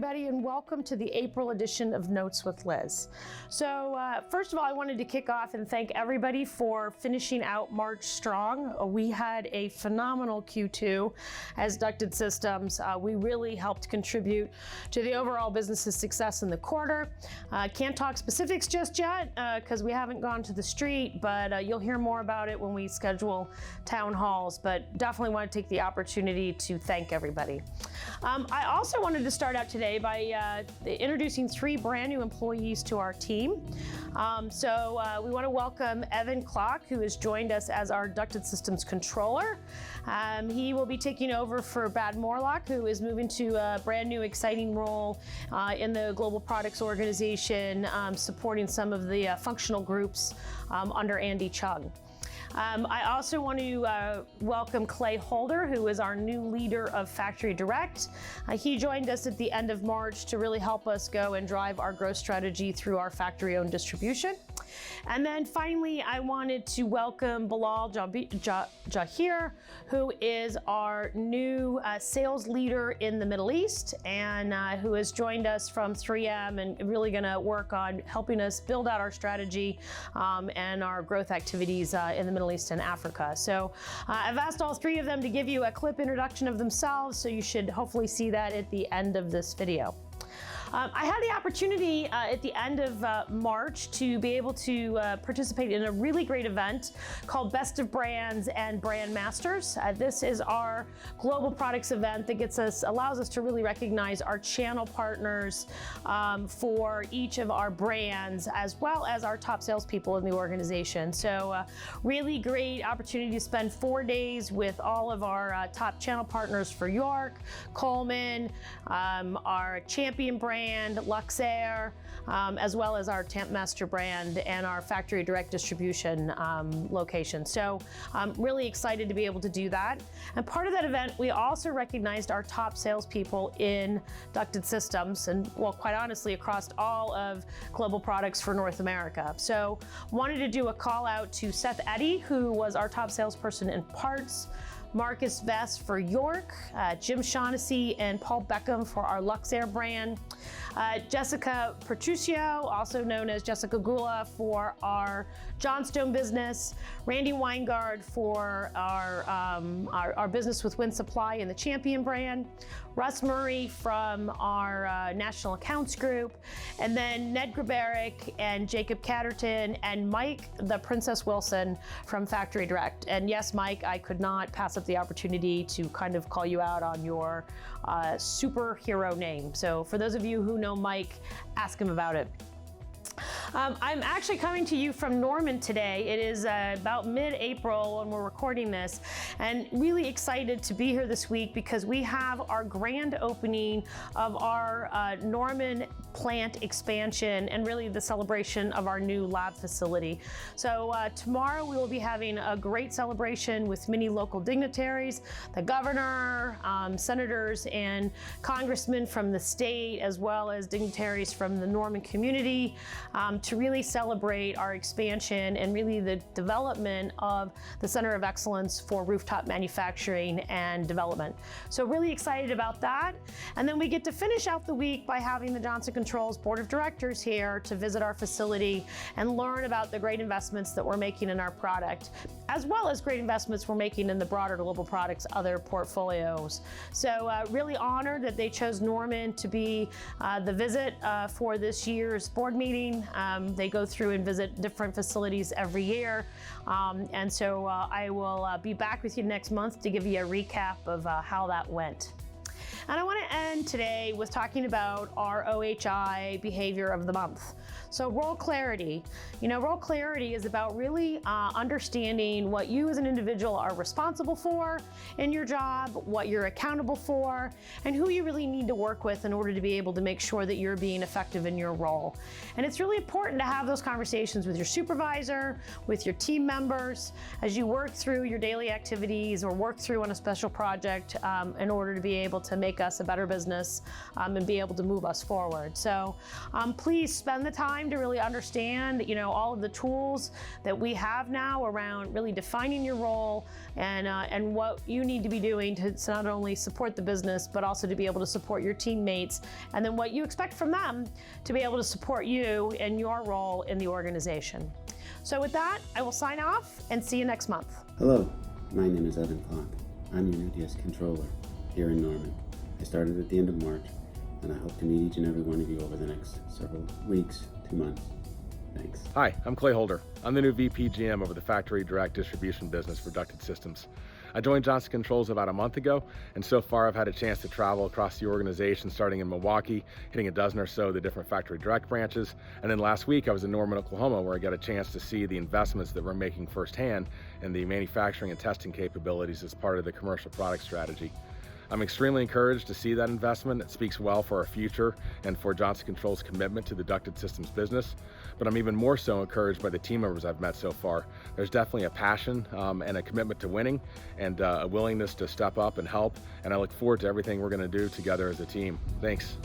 everybody, and welcome to the April edition of Notes with Liz. So first of all, I wanted to kick off and thank everybody for finishing out March strong. We had a phenomenal Q2 as Ducted Systems. We really helped contribute to the overall business's success in the quarter. Can't talk specifics just yet because we haven't gone to the street, but you'll hear more about it when we schedule town halls, but definitely want to take the opportunity to thank everybody. I also wanted to start out today by introducing 3 brand new employees to our team. We want to welcome Evan Klock, who has joined us as our Ducted Systems Controller. He will be taking over for Brad Morlock, who is moving to a brand new exciting role in the Global Products Organization, supporting some of the functional groups under Andy Chung. I also want to welcome Clay Holder, who is our new leader of Factory Direct. He joined us at the end of March to really help us go and drive our growth strategy through our factory-owned distribution. And then finally, I wanted to welcome Bilal Jahir, who is our new sales leader in the Middle East and who has joined us from 3M and really going to work on helping us build out our strategy and our growth activities in the Middle East and Africa. So I've asked all 3 of them to give you a clip introduction of themselves, so you should hopefully see that at the end of this video. I had the opportunity at the end of March to be able to participate in a really great event called Best of Brands and Brand Masters. This is our global products event that allows us to really recognize our channel partners for each of our brands, as well as our top salespeople in the organization. So really great opportunity to spend 4 days with all of our top channel partners for York, Coleman, our champion brand, Luxair, as well as our Tampmaster brand and our Factory Direct distribution location. So I'm really excited to be able to do that. And part of that event, we also recognized our top salespeople in Ducted Systems and, well, quite honestly, across all of Global Products for North America. So wanted to do a call out to Seth Eddy, who was our top salesperson in parts, Marcus Vest for York, Jim Shaughnessy and Paul Beckham for our Luxair brand, Jessica Petruccio, also known as Jessica Gula, for our Johnstone business, Randy Weingard for our business with Wind Supply and the Champion brand, Russ Murray from our National Accounts Group, and then Ned Grabaric and Jacob Catterton and Mike, the Princess Wilson from Factory Direct. And yes, Mike, I could not pass up the opportunity to kind of call you out on your superhero name. So for those of you who know Mike, ask him about it. I'm actually coming to you from Norman today. It is about mid-April when we're recording this, and really excited to be here this week because we have our grand opening of our Norman plant expansion and really the celebration of our new lab facility. So tomorrow we will be having a great celebration with many local dignitaries, the governor, senators and congressmen from the state, as well as dignitaries from the Norman community, to really celebrate our expansion and really the development of the Center of Excellence for Rooftop Manufacturing and Development. So really excited about that. And then we get to finish out the week by having the Johnson Controls Board of Directors here to visit our facility and learn about the great investments that we're making in our product, as well as great investments we're making in the broader Global Products other portfolios. So really honored that they chose Norman to be the visit for this year's board meeting. They go through and visit different facilities every year. And so I will be back with you next month to give you a recap of how that went. And I want to end today with talking about our OHI behavior of the month. So role clarity. You know, role clarity is about really understanding what you as an individual are responsible for in your job, what you're accountable for, and who you really need to work with in order to be able to make sure that you're being effective in your role. And it's really important to have those conversations with your supervisor, with your team members, as you work through your daily activities or work through on a special project in order to be able to make us a better business and be able to move us forward. So please spend the time time to really understand, all of the tools that we have now around really defining your role and what you need to be doing to not only support the business, but also to be able to support your teammates, and then what you expect from them to be able to support you in your role in the organization. So with that, I will sign off and see you next month. Hello, my name is Evan Clark. I'm your new DS controller here in Norman. I started at the end of March, and I hope to meet each and every one of you over the next several weeks, 2 months. Thanks. Hi, I'm Clay Holder. I'm the new VP GM over the factory direct distribution business for Ducted Systems. I joined Johnson Controls about a month ago, and so far I've had a chance to travel across the organization, starting in Milwaukee, hitting a dozen or so of the different factory direct branches, and then last week I was in Norman, Oklahoma, where I got a chance to see the investments that we're making firsthand in the manufacturing and testing capabilities as part of the commercial product strategy. I'm extremely encouraged to see that investment. It speaks well for our future and for Johnson Controls' commitment to the Ducted Systems business, but I'm even more so encouraged by the team members I've met so far. There's definitely a passion and a commitment to winning and a willingness to step up and help, and I look forward to everything we're going to do together as a team. Thanks.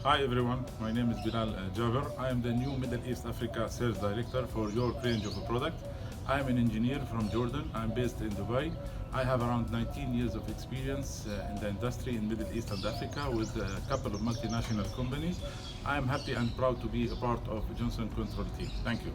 Hi everyone, my name is Bilal Jaber. I am the new Middle East Africa Sales Director for your range of product. I am an engineer from Jordan. I'm based in Dubai. I have around 19 years of experience in the industry in Middle East and Africa with a couple of multinational companies. I am happy and proud to be a part of Johnson Controls team. Thank you.